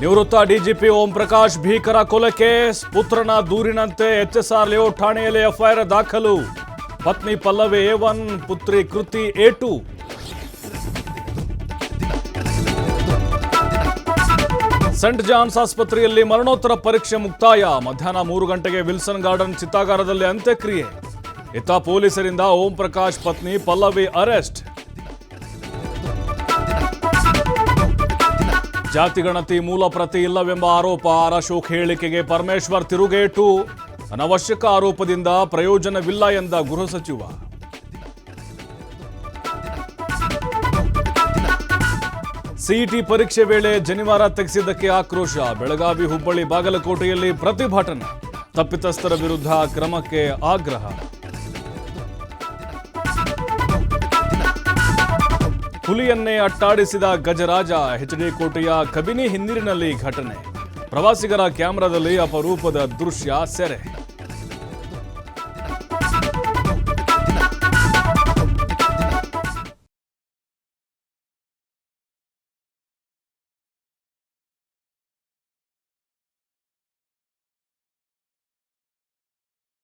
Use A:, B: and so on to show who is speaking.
A: ನಿವೃತ್ತ ಡಿಜಿಪಿ ಓಂ ಪ್ರಕಾಶ್ ಭೀಕರ ಕೊಲೆ ಕೇಸ್ ಪುತ್ರನ ದೂರಿನಂತೆ ಎಚ್ಎಸ್ಆರ್ ಲೇಔಟ್ ಠಾಣೆಯಲ್ಲಿ ಎಫ್ಐಆರ್ ದಾಖಲು. ಪತ್ನಿ ಪಲ್ಲವಿ A1, ಪುತ್ರಿ ಕೃತಿ A2. ಸೆಂಟ್ ಜಾನ್ಸ್ ಆಸ್ಪತ್ರೆಯಲ್ಲಿ ಮರಣೋತ್ತರ ಪರೀಕ್ಷೆ ಮುಕ್ತಾಯ. ಮಧ್ಯಾಹ್ನ 3 ಗಂಟೆಗೆ ವಿಲ್ಸನ್ ಗಾರ್ಡನ್ ಚಿತಾಗಾರದಲ್ಲಿ ಅಂತ್ಯಕ್ರಿಯೆ. ಇತ್ತ ಪೊಲೀಸರಿಂದ ಓಂ ಪ್ರಕಾಶ್ ಪತ್ನಿ ಪಲ್ಲವಿ ಅರೆಸ್ಟ್. ಜಾತಿಗಣತಿ ಮೂಲ ಪ್ರತಿ ಇಲ್ಲವೆಂಬ ಆರೋಪ. ಅಶೋಕ್ ಹೇಳಿಕೆಗೆ ಪರಮೇಶ್ವರ್ ತಿರುಗೇಟು. ಅನವಶ್ಯಕ ಆರೋಪದಿಂದ ಪ್ರಯೋಜನವಿಲ್ಲ ಎಂದ ಗೃಹ ಸಚಿವ. ಸಿಇಟಿ ಪರೀಕ್ಷೆ ವೇಳೆ ಜನಿವಾರ ತೆಗೆಸಿದ್ದಕ್ಕೆ ಆಕ್ರೋಶ. ಬೆಳಗಾವಿ, ಹುಬ್ಬಳ್ಳಿ, ಬಾಗಲಕೋಟೆಯಲ್ಲಿ ಪ್ರತಿಭಟನೆ. ತಪ್ಪಿತಸ್ಥರ ವಿರುದ್ಧ ಕ್ರಮಕ್ಕೆ ಆಗ್ರಹ. ಹುಲಿಯನ್ನೇ ಅಟ್ಟಾಡಿಸಿದ ಗಜರಾಜ. ಎಚ್ಡಿ ಕೋಟೆಯ ಕಬಿನಿ ಹಿನ್ನೀರಿನಲ್ಲಿ ಘಟನೆ. ಪ್ರವಾಸಿಗರ ಕ್ಯಾಮೆರಾದಲ್ಲಿ ಅಪರೂಪದ ದೃಶ್ಯ ಸೆರೆ.